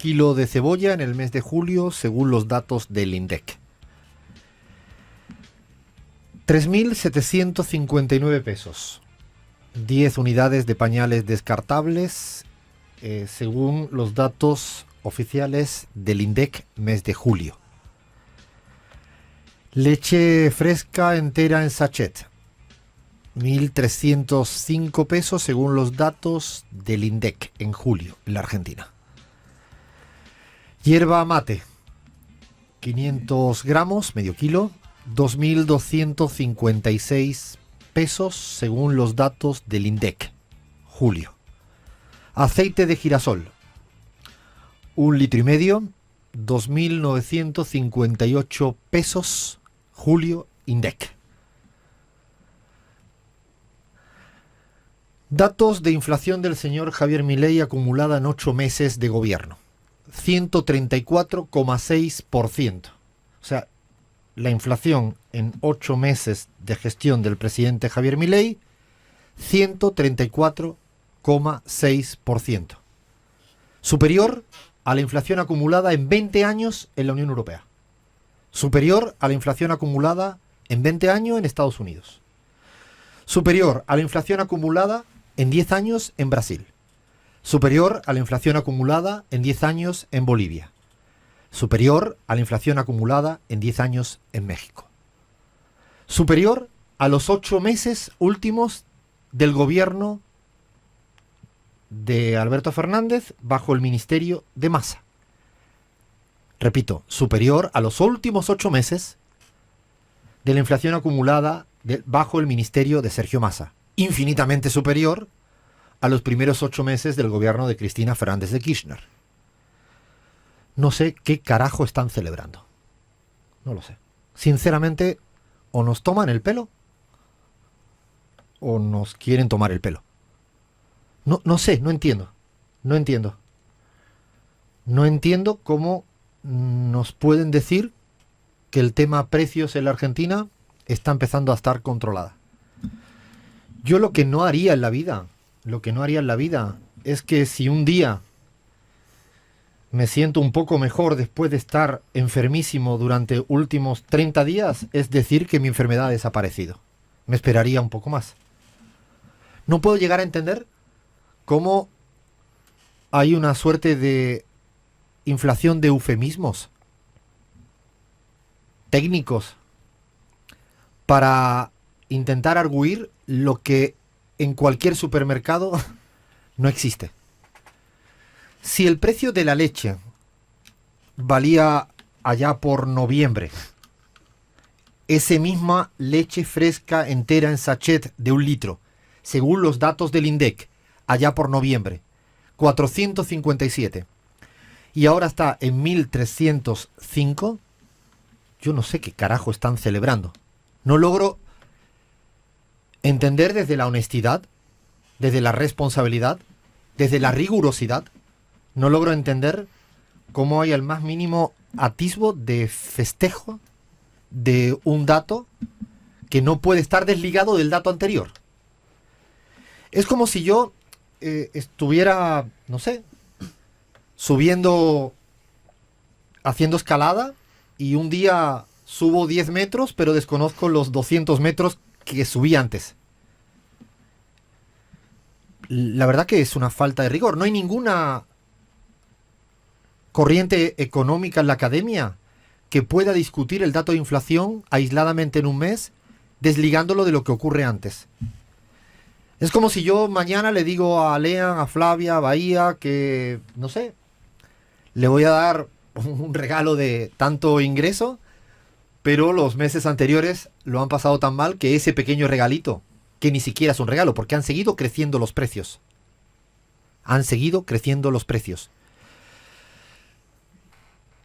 kilo de cebolla en el mes de julio según los datos del INDEC? 3.759 pesos. 10 unidades de pañales descartables según los datos oficiales del INDEC mes de julio. Leche fresca entera en sachet. 1.305 pesos según los datos del INDEC en julio en la Argentina. Hierba mate, 500 gramos, medio kilo, 2.256 pesos según los datos del INDEC, julio. Aceite de girasol, 1,5 litros, 2.958 pesos, julio, INDEC. Datos de inflación del señor Javier Milei acumulada en 8 meses de gobierno. 134,6%. O sea, la inflación en 8 meses de gestión del presidente Javier Milei, 134,6%. Superior a la inflación acumulada en 20 años en la Unión Europea. Superior a la inflación acumulada en 20 años en Estados Unidos. Superior a la inflación acumulada en 10 años en Brasil. Superior a la inflación acumulada en 10 años en Bolivia. Superior a la inflación acumulada en 10 años en México. Superior a los 8 meses últimos del gobierno de Alberto Fernández bajo el ministerio de Massa. Repito, superior a los últimos 8 meses de la inflación acumulada bajo el ministerio de Sergio Massa. Infinitamente superior a los primeros 8 meses del gobierno de Cristina Fernández de Kirchner. No sé qué carajo están celebrando. No lo sé. Sinceramente, o nos toman el pelo o nos quieren tomar el pelo. No sé, no entiendo. No entiendo. No entiendo cómo nos pueden decir que el tema precios en la Argentina está empezando a estar controlada. Yo lo que no haría en la vida es que si un día me siento un poco mejor después de estar enfermísimo durante últimos 30 días, es decir que mi enfermedad ha desaparecido. Me esperaría un poco más. No puedo llegar a entender cómo hay una suerte de inflación de eufemismos técnicos para intentar arguir lo que en cualquier supermercado no existe. Si el precio de la leche valía allá por noviembre, esa misma leche fresca entera en sachet de 1 litro, según los datos del INDEC, allá por noviembre, 457, y ahora está en 1.305, yo no sé qué carajo están celebrando. No logro entender desde la honestidad, desde la responsabilidad, desde la rigurosidad, no logro entender cómo hay el más mínimo atisbo de festejo de un dato que no puede estar desligado del dato anterior. Es como si yo estuviera, no sé, subiendo, haciendo escalada, y un día subo 10 metros, pero desconozco los 200 metros que subí antes. La verdad que es una falta de rigor. No hay ninguna corriente económica en la academia que pueda discutir el dato de inflación aisladamente en un mes, desligándolo de lo que ocurre antes. Es como si yo mañana le digo a Lean, a Flavia, a Bahía, que, no sé, le voy a dar un regalo de tanto ingreso, pero los meses anteriores lo han pasado tan mal que ese pequeño regalito, que ni siquiera es un regalo, porque han seguido creciendo los precios. Han seguido creciendo los precios.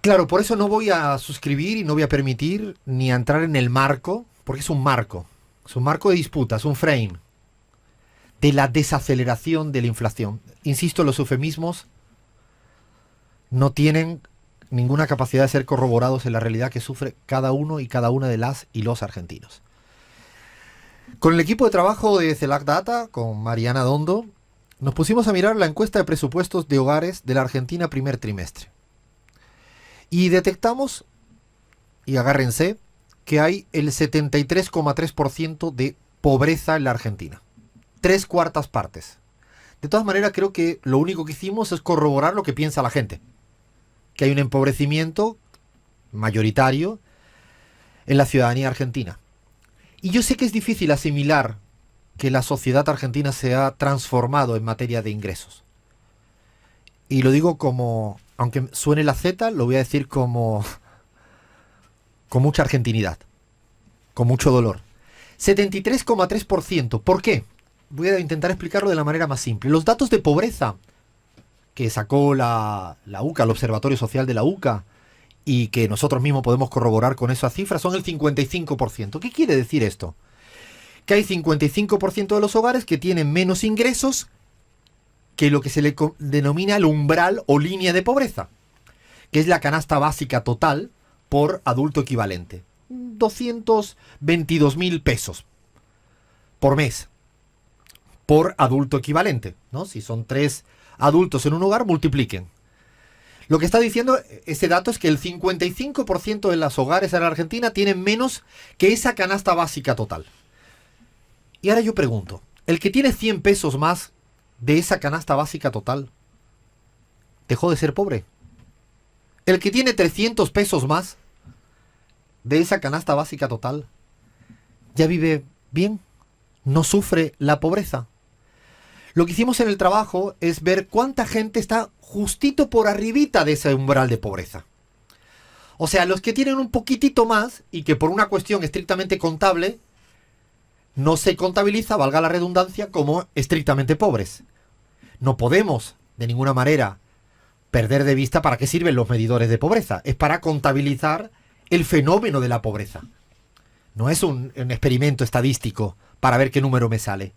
Claro, por eso no voy a suscribir y no voy a permitir ni a entrar en el marco, porque es un marco de disputa, es un frame de la desaceleración de la inflación. Insisto, los eufemismos no tienen ninguna capacidad de ser corroborados en la realidad que sufre cada uno y cada una de las y los argentinos. Con el equipo de trabajo de CELAC Data, con Mariana Dondo, Nos pusimos a mirar la encuesta de presupuestos de hogares de la Argentina primer trimestre. Y detectamos, y agárrense, que hay el 73,3% de pobreza en la Argentina. 3/4 partes. De todas maneras, creo que lo único que hicimos es corroborar lo que piensa la gente. Que hay un empobrecimiento mayoritario en la ciudadanía argentina. Y yo sé que es difícil asimilar que la sociedad argentina se ha transformado en materia de ingresos. Y lo digo como, aunque suene la Z, lo voy a decir como con mucha argentinidad, con mucho dolor. 73,3%. ¿Por qué? Voy a intentar explicarlo de la manera más simple. Los datos de pobreza que sacó la UCA, el Observatorio Social de la UCA, y que nosotros mismos podemos corroborar con esa cifra, son el 55%. ¿Qué quiere decir esto? Que hay 55% de los hogares que tienen menos ingresos que lo que se le denomina el umbral o línea de pobreza, que es la canasta básica total por adulto equivalente. 222.000 pesos por mes por adulto equivalente, ¿no? Si son 3 adultos en un hogar, multipliquen. Lo que está diciendo ese dato es que el 55% de los hogares en la Argentina tienen menos que esa canasta básica total. Y ahora yo pregunto, ¿el que tiene 100 pesos más de esa canasta básica total dejó de ser pobre? ¿El que tiene 300 pesos más de esa canasta básica total ya vive bien? ¿No sufre la pobreza? Lo que hicimos en el trabajo es ver cuánta gente está justito por arribita de ese umbral de pobreza. O sea, los que tienen un poquitito más y que por una cuestión estrictamente contable no se contabiliza, valga la redundancia, como estrictamente pobres. No podemos, de ninguna manera, perder de vista para qué sirven los medidores de pobreza. Es para contabilizar el fenómeno de la pobreza. No es un experimento estadístico para ver qué número me sale.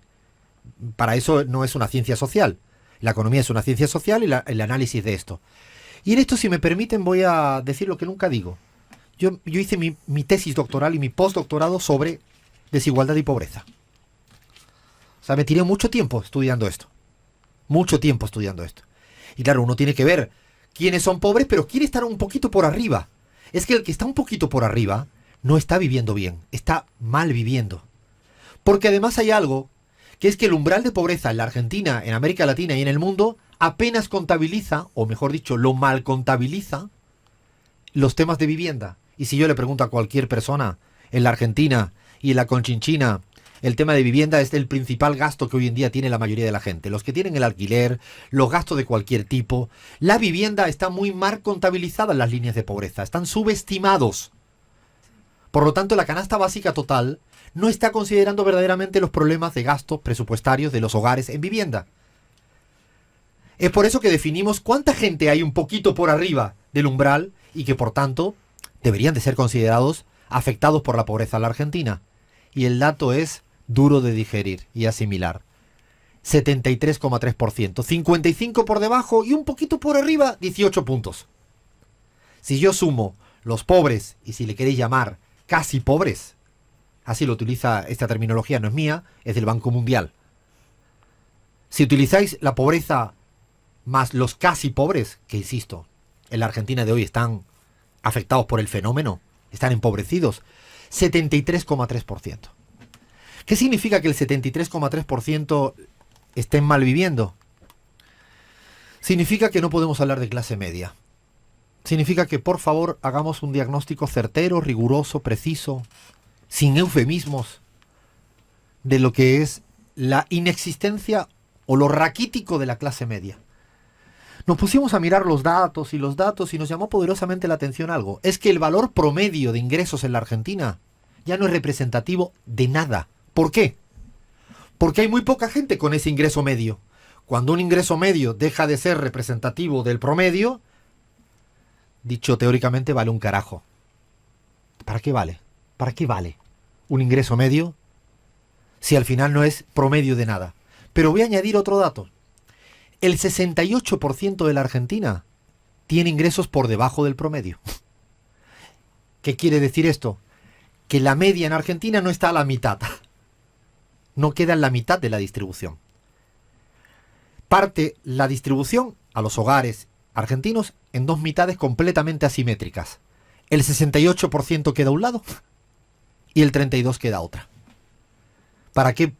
Para eso no es una ciencia social. La economía es una ciencia social y el análisis de esto. Y en esto, si me permiten, voy a decir lo que nunca digo. Yo hice mi tesis doctoral y mi postdoctorado sobre desigualdad y pobreza. O sea, me tiré mucho tiempo estudiando esto. Mucho tiempo estudiando esto. Y claro, uno tiene que ver quiénes son pobres, pero quién está un poquito por arriba. Es que el que está un poquito por arriba no está viviendo bien, está mal viviendo. Porque además hay algo, que es que el umbral de pobreza en la Argentina, en América Latina y en el mundo apenas contabiliza, o mejor dicho, lo mal contabiliza, los temas de vivienda. Y si yo le pregunto a cualquier persona en la Argentina y en la Conchinchina, el tema de vivienda es el principal gasto que hoy en día tiene la mayoría de la gente. Los que tienen el alquiler, los gastos de cualquier tipo. La vivienda está muy mal contabilizada en las líneas de pobreza, están subestimados. Por lo tanto, la canasta básica total no está considerando verdaderamente los problemas de gastos presupuestarios de los hogares en vivienda. Es por eso que definimos cuánta gente hay un poquito por arriba del umbral y que por tanto deberían de ser considerados afectados por la pobreza en la Argentina. Y el dato es duro de digerir y asimilar. 73,3%. 55 por debajo y un poquito por arriba, 18 puntos. Si yo sumo los pobres, y si le queréis llamar casi pobres, así lo utiliza esta terminología, no es mía, es del Banco Mundial. Si utilizáis la pobreza más los casi pobres, que insisto, en la Argentina de hoy están afectados por el fenómeno, están empobrecidos, 73,3%. ¿Qué significa que el 73,3% estén mal viviendo? Significa que no podemos hablar de clase media. Significa que, por favor, hagamos un diagnóstico certero, riguroso, preciso, sin eufemismos, de lo que es la inexistencia o lo raquítico de la clase media. Nos pusimos a mirar los datos y nos llamó poderosamente la atención algo. Es que el valor promedio de ingresos en la Argentina ya no es representativo de nada. ¿Por qué? Porque hay muy poca gente con ese ingreso medio. Cuando un ingreso medio deja de ser representativo del promedio, dicho teóricamente, vale un carajo. ¿Para qué vale? ¿Para qué vale un ingreso medio si al final no es promedio de nada? Pero voy a añadir otro dato. El 68% de la Argentina tiene ingresos por debajo del promedio. ¿Qué quiere decir esto? Que la media en Argentina no está a la mitad. No queda en la mitad de la distribución. parte la distribución a los hogares argentinos en dos mitades completamente asimétricas. El 68% queda a un lado y el 32% queda a otra. ¿Para qué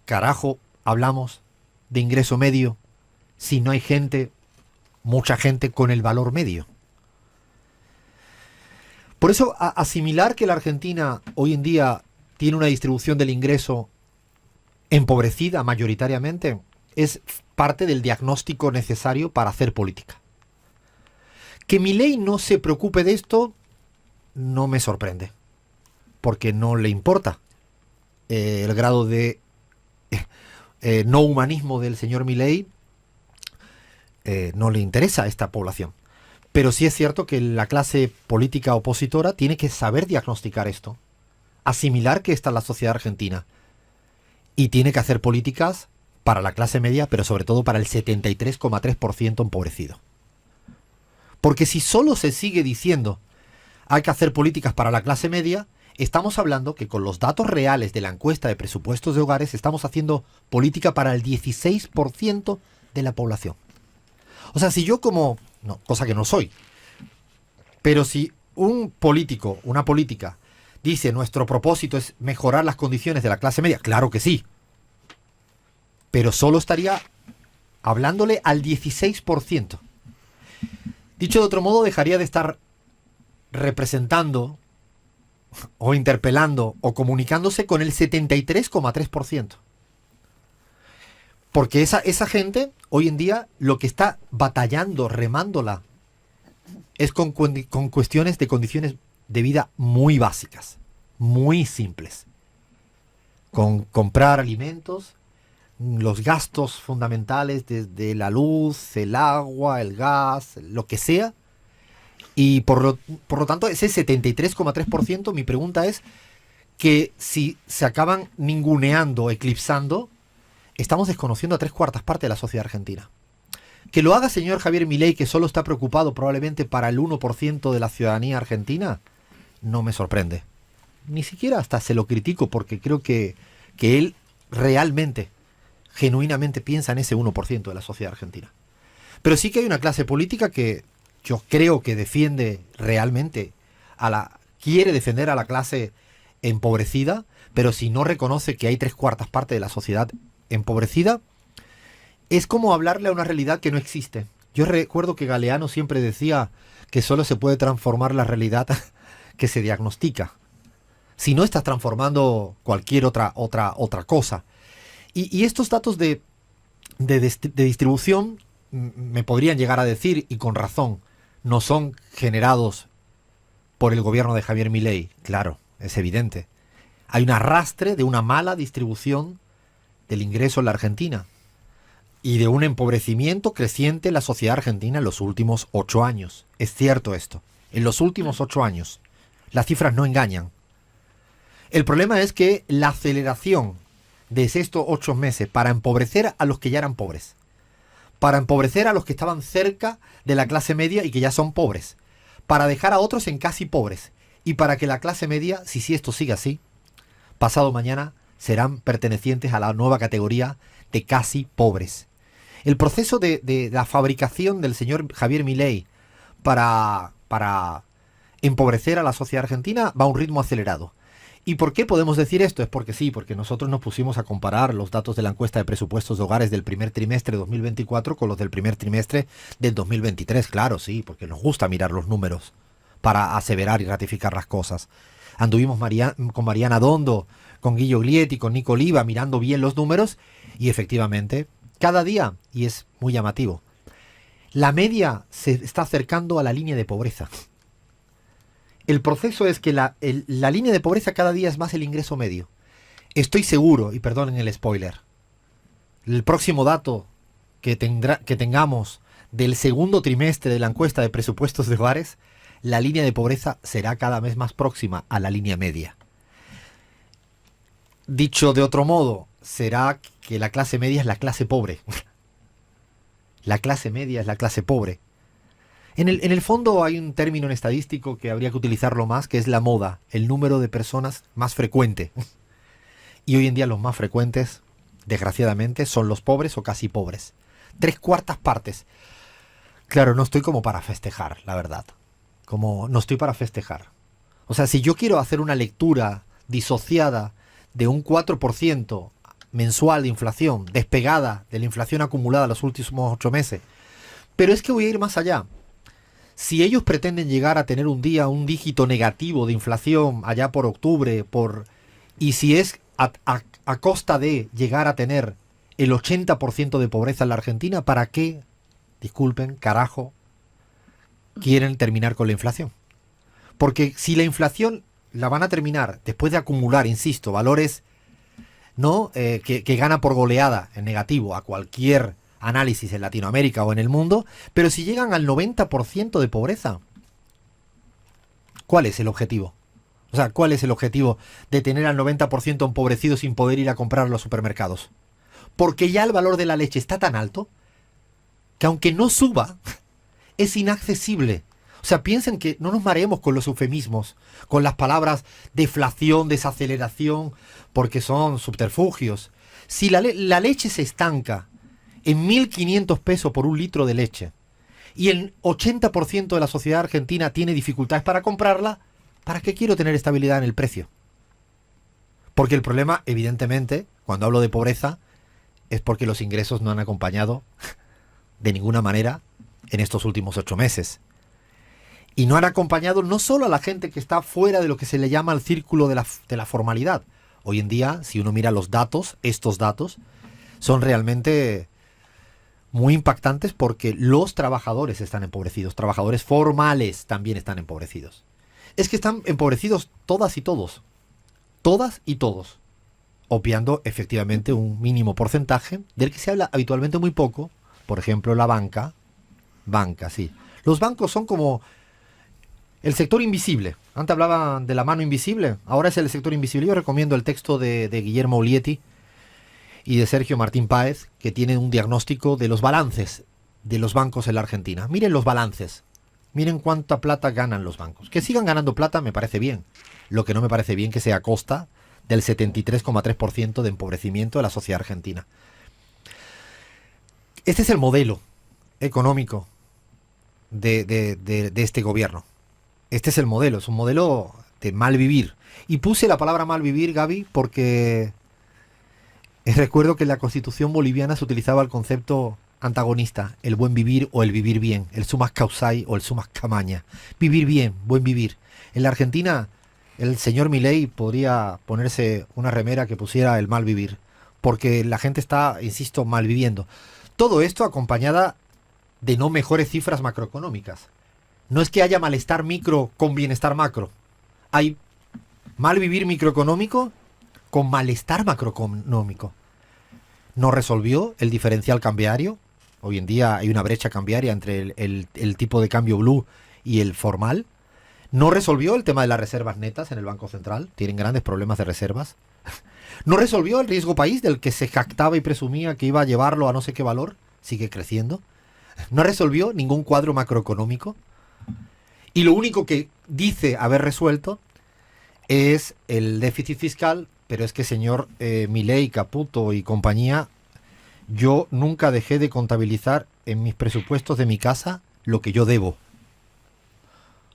carajo hablamos de ingreso medio si no hay gente, mucha gente con el valor medio? Por eso, asimilar que la Argentina hoy en día tiene una distribución del ingreso empobrecida mayoritariamente es parte del diagnóstico necesario para hacer política. Que Milei no se preocupe de esto no me sorprende, porque no le importa el grado de no humanismo del señor Milei, no le interesa a esta población. Pero sí es cierto que la clase política opositora tiene que saber diagnosticar esto, asimilar que esta es la sociedad argentina y tiene que hacer políticas para la clase media, pero sobre todo para el 73,3% empobrecido. Porque si solo se sigue diciendo hay que hacer políticas para la clase media, estamos hablando que con los datos reales de la encuesta de presupuestos de hogares estamos haciendo política para el 16% de la población. O sea, si yo como... No, cosa que no soy. Pero si un político, una política, dice nuestro propósito es mejorar las condiciones de la clase media, claro que sí. Pero solo estaría hablándole al 16%. Dicho de otro modo, dejaría de estar representando o interpelando o comunicándose con el 73,3%. Porque esa gente, hoy en día, lo que está batallando, remándola, es con cuestiones de condiciones de vida muy básicas, muy simples. Con comprar alimentos, los gastos fundamentales desde la luz, el agua, el gas, lo que sea. Y por lo tanto, ese 73,3%, mi pregunta es que si se acaban ninguneando, eclipsando, estamos desconociendo a 3/4 de la sociedad argentina. Que lo haga señor Javier Milei, que solo está preocupado probablemente para el 1% de la ciudadanía argentina, no me sorprende. Ni siquiera hasta se lo critico, porque creo que él realmente, genuinamente piensa en ese 1% de la sociedad argentina. Pero sí que hay una clase política que yo creo que defiende realmente quiere defender a la clase empobrecida, pero si no reconoce que hay 3/4 de la sociedad empobrecida, es como hablarle a una realidad que no existe. Yo recuerdo que Galeano siempre decía que solo se puede transformar la realidad que se diagnostica. Si no, estás transformando cualquier otra cosa. Y estos datos de distribución me podrían llegar a decir, y con razón, no son generados por el gobierno de Javier Milei. Claro, es evidente. Hay un arrastre de una mala distribución del ingreso en la Argentina y de un empobrecimiento creciente en la sociedad argentina en los últimos 8 años. Es cierto esto. En los últimos 8 años. Las cifras no engañan. El problema es que la aceleración de estos 8 meses para empobrecer a los que ya eran pobres, para empobrecer a los que estaban cerca de la clase media y que ya son pobres, para dejar a otros en casi pobres, y para que la clase media, si esto sigue así, pasado mañana serán pertenecientes a la nueva categoría de casi pobres. El proceso de la fabricación del señor Javier Milei para empobrecer a la sociedad argentina va a un ritmo acelerado. ¿Y por qué podemos decir esto? Es porque sí, porque nosotros nos pusimos a comparar los datos de la encuesta de presupuestos de hogares del primer trimestre de 2024 con los del primer trimestre del 2023. Claro, sí, porque nos gusta mirar los números para aseverar y ratificar las cosas. Anduvimos con Mariana Dondo, con Guillo Glietti, con Nico Oliva, mirando bien los números, y efectivamente, cada día, y es muy llamativo, la media se está acercando a la línea de pobreza. El proceso es que la línea de pobreza cada día es más el ingreso medio. Estoy seguro, y perdonen el spoiler, el próximo dato que tengamos del segundo trimestre de la encuesta de presupuestos de hogares, la línea de pobreza será cada vez más próxima a la línea media. Dicho de otro modo, será que la clase media es la clase pobre. La clase media es la clase pobre. En el fondo hay un término en estadístico que habría que utilizarlo más, que es la moda, el número de personas más frecuente. Y hoy en día los más frecuentes, desgraciadamente, son los pobres o casi pobres. 3/4 partes. Claro, no estoy como para festejar, la verdad. Como no estoy para festejar. O sea, si yo quiero hacer una lectura disociada de un 4% mensual de inflación, despegada de la inflación acumulada los últimos 8 meses, pero es que voy a ir más allá. Si ellos pretenden llegar a tener un día un dígito negativo de inflación allá por octubre, y si es a costa de llegar a tener el 80% de pobreza en la Argentina, ¿para qué, disculpen, carajo, quieren terminar con la inflación? Porque si la inflación la van a terminar después de acumular, insisto, valores, ¿no? Que gana por goleada en negativo a cualquier análisis en Latinoamérica o en el mundo, pero si llegan al 90% de pobreza, ¿cuál es el objetivo? O sea, ¿cuál es el objetivo de tener al 90% empobrecido sin poder ir a comprar a los supermercados? Porque ya el valor de la leche está tan alto que aunque no suba, es inaccesible. O sea, piensen que no nos mareemos con los eufemismos, con las palabras deflación, desaceleración, porque son subterfugios. Si la leche se estanca en 1.500 pesos por un litro de leche y el 80% de la sociedad argentina tiene dificultades para comprarla, ¿para qué quiero tener estabilidad en el precio? Porque el problema, evidentemente, cuando hablo de pobreza, es porque los ingresos no han acompañado de ninguna manera en estos últimos 8 meses. Y no han acompañado no solo a la gente que está fuera de lo que se le llama el círculo de la formalidad. Hoy en día, si uno mira los datos, estos datos, son realmente muy impactantes porque los trabajadores están empobrecidos. Trabajadores formales también están empobrecidos. Es que están empobrecidos todas y todos. Todas y todos. Obviando efectivamente un mínimo porcentaje del que se habla habitualmente muy poco. Por ejemplo, la banca. Banca, sí. Los bancos son como el sector invisible. Antes hablaban de la mano invisible. Ahora es el sector invisible. Yo recomiendo el texto de Guillermo Olieti y de Sergio Martín Páez, que tienen un diagnóstico de los balances de los bancos en la Argentina. Miren los balances. Miren cuánta plata ganan los bancos. Que sigan ganando plata me parece bien. Lo que no me parece bien que sea a costa del 73,3% de empobrecimiento de la sociedad argentina. Este es el modelo económico de este gobierno. Este es el modelo. Es un modelo de mal vivir. Y puse la palabra mal vivir, Gaby, porque recuerdo que en la Constitución boliviana se utilizaba el concepto antagonista, el buen vivir o el vivir bien, el sumas causai o el sumas camaña. Vivir bien, buen vivir. En la Argentina, el señor Milei podría ponerse una remera que pusiera el mal vivir, porque la gente está, insisto, mal viviendo. Todo esto acompañada de no mejores cifras macroeconómicas. No es que haya malestar micro con bienestar macro. Hay mal vivir microeconómico con malestar macroeconómico. No resolvió el diferencial cambiario. Hoy en día hay una brecha cambiaria entre el tipo de cambio blue y el formal. No resolvió el tema de las reservas netas en el Banco Central. Tienen grandes problemas de reservas. No resolvió el riesgo país del que se jactaba y presumía que iba a llevarlo a no sé qué valor. Sigue creciendo. No resolvió ningún cuadro macroeconómico. Y lo único que dice haber resuelto es el déficit fiscal. Pero es que, señor Milei, Caputo y compañía, yo nunca dejé de contabilizar en mis presupuestos de mi casa lo que yo debo.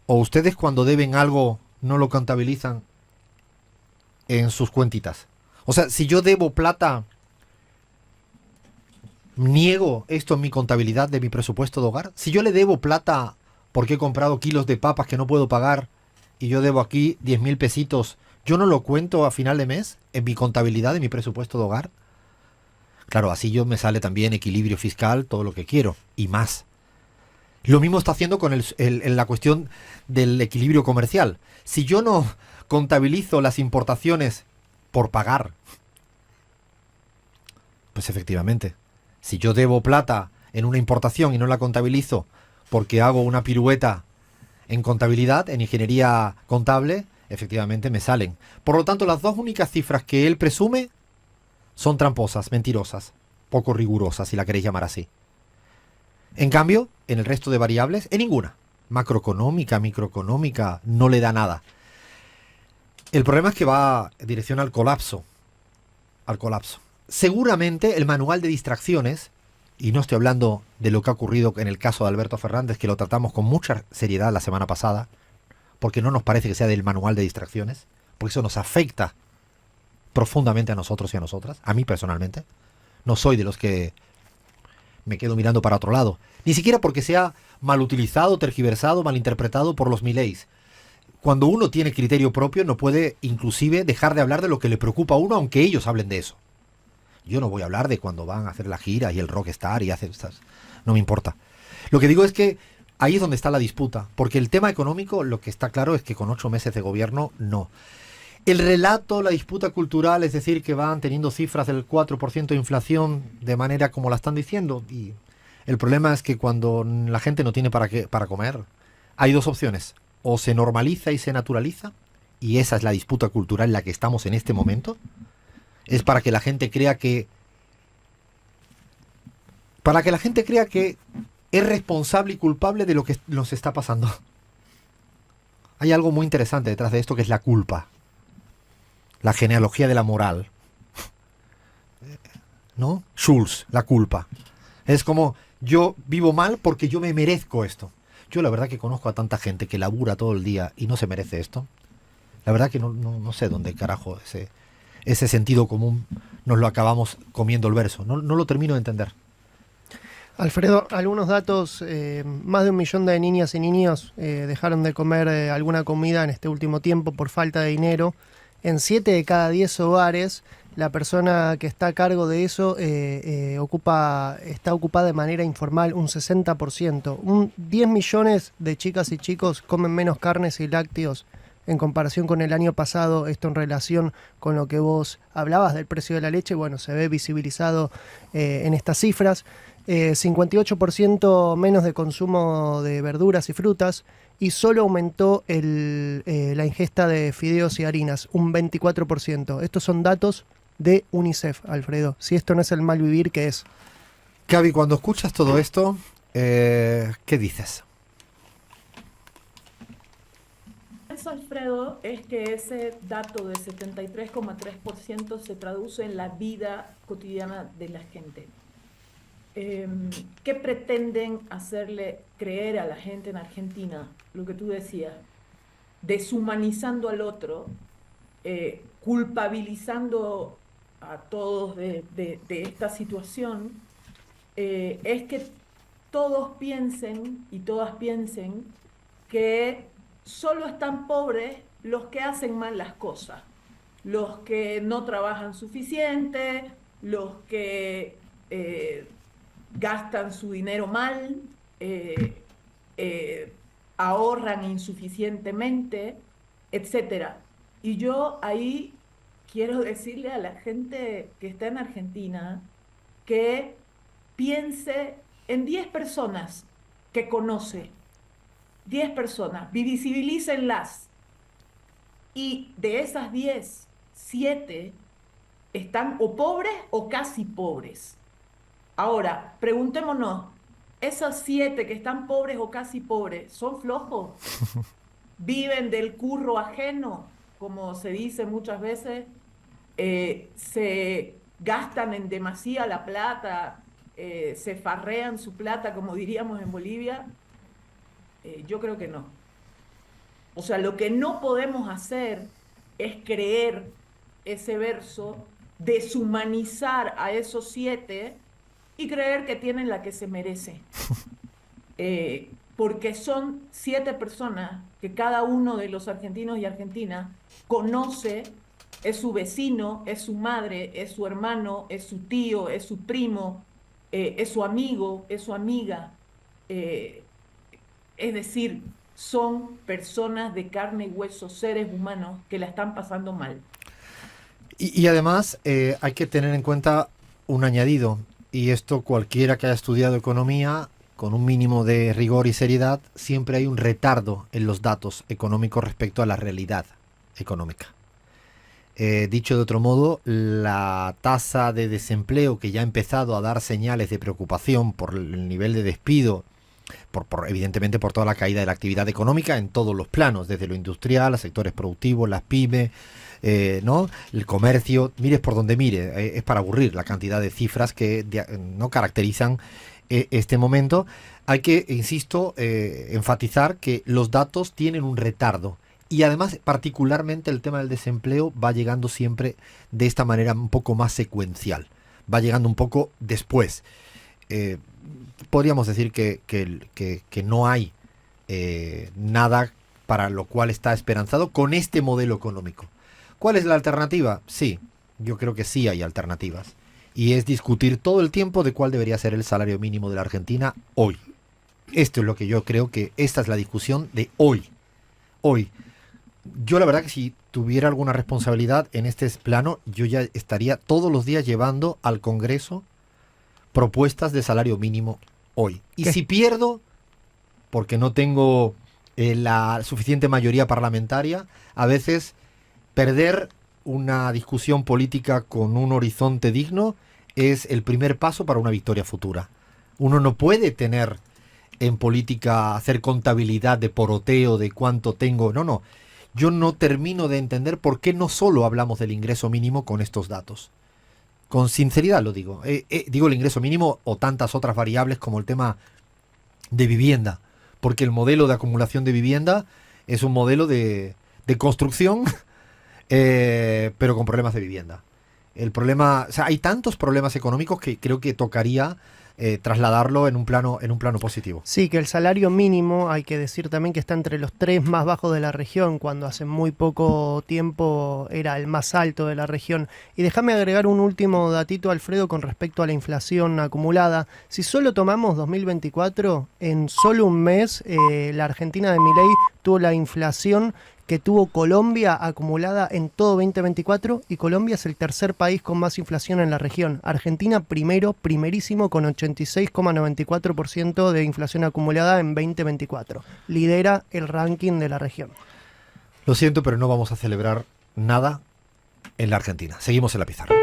¿O ustedes cuando deben algo no lo contabilizan en sus cuentitas? O sea, si yo debo plata, ¿niego esto en mi contabilidad de mi presupuesto de hogar? Si yo le debo plata porque he comprado kilos de papas que no puedo pagar y yo debo aquí 10.000 pesitos, ¿yo no lo cuento a final de mes en mi contabilidad de mi presupuesto de hogar? Claro, así yo me sale también equilibrio fiscal, todo lo que quiero y más. Lo mismo está haciendo con la cuestión del equilibrio comercial. Si yo no contabilizo las importaciones por pagar, pues efectivamente, si yo debo plata en una importación y no la contabilizo porque hago una pirueta en contabilidad, en ingeniería contable, efectivamente me salen. Por lo tanto, las dos únicas cifras que él presume son tramposas, mentirosas, poco rigurosas, si la queréis llamar así. En cambio, en el resto de variables, en ninguna. Macroeconómica, microeconómica, no le da nada. El problema es que va en dirección al colapso. Al colapso. Seguramente el manual de distracciones y no estoy hablando de lo que ha ocurrido en el caso de Alberto Fernández, que lo tratamos con mucha seriedad la semana pasada, porque no nos parece que sea del manual de distracciones, porque eso nos afecta profundamente a nosotros y a nosotras, a mí personalmente. No soy de los que me quedo mirando para otro lado, ni siquiera porque sea mal utilizado, tergiversado, malinterpretado por los mileis. Cuando uno tiene criterio propio no puede inclusive dejar de hablar de lo que le preocupa a uno, aunque ellos hablen de eso. Yo no voy a hablar de cuando van a hacer la gira y el rockstar y hacen estas... No me importa. Lo que digo es que ahí es donde está la disputa, porque el tema económico, lo que está claro es que con 8 meses de gobierno, no. El relato, la disputa cultural, es decir, que van teniendo cifras del 4% de inflación de manera como la están diciendo, y el problema es que cuando la gente no tiene para comer, hay dos opciones. O se normaliza y se naturaliza, y esa es la disputa cultural en la que estamos en este momento, es para que la gente crea que es responsable y culpable de lo que nos está pasando. Hay algo muy interesante detrás de esto, que es la culpa, la genealogía de la moral, ¿no? Schulz, la culpa. Es como, yo vivo mal porque yo me merezco esto. Yo la verdad que conozco a tanta gente que labura todo el día y no se merece esto. La verdad que no sé dónde carajo ese sentido común nos lo acabamos comiendo el verso. No lo termino de entender. Alfredo, algunos datos, más de 1 millón de niñas y niños dejaron de comer alguna comida en este último tiempo por falta de dinero. En 7 de cada 10 hogares, la persona que está a cargo de eso está ocupada de manera informal, un 60%. 10 millones de chicas y chicos comen menos carnes y lácteos en comparación con el año pasado. Esto en relación con lo que vos hablabas del precio de la leche, bueno, se ve visibilizado en estas cifras. 58% menos de consumo de verduras y frutas, y solo aumentó la ingesta de fideos y harinas, un 24%. Estos son datos de UNICEF, Alfredo. Si esto no es el mal vivir, ¿qué es? Gaby, cuando escuchas todo esto, ¿qué dices? Alfredo, es que ese dato de 73,3% se traduce en la vida cotidiana de la gente. ¿Qué pretenden hacerle creer a la gente en Argentina? Lo que tú decías, deshumanizando al otro, culpabilizando a todos de esta situación, es que todos piensen y todas piensen que solo están pobres los que hacen mal las cosas, los que no trabajan suficiente, los que gastan su dinero mal, ahorran insuficientemente, etc. Y yo ahí quiero decirle a la gente que está en Argentina que piense en 10 personas que conoce, 10 personas, visibilícenlas. Y de esas 10, 7 están o pobres o casi pobres. Ahora, preguntémonos, ¿esos 7 que están pobres o casi pobres son flojos? ¿Viven del curro ajeno, como se dice muchas veces? ¿Se gastan en demasía la plata? ¿Se farrean su plata, como diríamos en Bolivia? Yo creo que no. O sea, lo que no podemos hacer es creer ese verso, deshumanizar a esos 7 y creer que tienen la que se merece. Porque son 7 personas que cada uno de los argentinos y argentinas conoce, es su vecino, es su madre, es su hermano, es su tío, es su primo, es su amigo, es su amiga. Es decir, son personas de carne y hueso, seres humanos que la están pasando mal. Y además hay que tener en cuenta un añadido, y esto cualquiera que haya estudiado economía, con un mínimo de rigor y seriedad, siempre hay un retardo en los datos económicos respecto a la realidad económica. Dicho de otro modo, la tasa de desempleo, que ya ha empezado a dar señales de preocupación por el nivel de despido, evidentemente por toda la caída de la actividad económica en todos los planos, desde lo industrial, los sectores productivos, las pymes, ¿no? El comercio, mires por donde mire, es para aburrir la cantidad de cifras que no caracterizan este momento. Hay que, insisto, enfatizar que los datos tienen un retardo. Y además, particularmente el tema del desempleo va llegando siempre de esta manera un poco más secuencial. Va llegando un poco después. Podríamos decir que no hay nada para lo cual está esperanzado con este modelo económico. ¿Cuál es la alternativa? Sí, yo creo que sí hay alternativas. Y es discutir todo el tiempo de cuál debería ser el salario mínimo de la Argentina hoy. Esto es lo que yo creo que esta es la discusión de hoy. Hoy. Yo la verdad que si tuviera alguna responsabilidad en este plano, yo ya estaría todos los días llevando al Congreso propuestas de salario mínimo hoy. Y ¿Qué? si pierdo, porque no tengo la suficiente mayoría parlamentaria, a veces perder una discusión política con un horizonte digno es el primer paso para una victoria futura. Uno no puede tener en política, hacer contabilidad de poroteo, de cuánto tengo. No, no. Yo no termino de entender por qué no solo hablamos del ingreso mínimo con estos datos. Con sinceridad lo digo. Digo el ingreso mínimo o tantas otras variables como el tema de vivienda. Porque el modelo de acumulación de vivienda es un modelo de construcción, pero con problemas de vivienda. El problema, o sea, hay tantos problemas económicos que creo que tocaría trasladarlo en un plano positivo. Sí, que el salario mínimo, hay que decir también que está entre los 3 más bajos de la región, cuando hace muy poco tiempo era el más alto de la región. Y déjame agregar un último datito, Alfredo, con respecto a la inflación acumulada. Si solo tomamos 2024, en solo un mes, la Argentina de Milei tuvo la inflación que tuvo Colombia acumulada en todo 2024, y Colombia es el tercer país con más inflación en la región. Argentina primerísimo con 86,94% de inflación acumulada en 2024. Lidera el ranking de la región. Lo siento, pero no vamos a celebrar nada en la Argentina. Seguimos en la pizarra.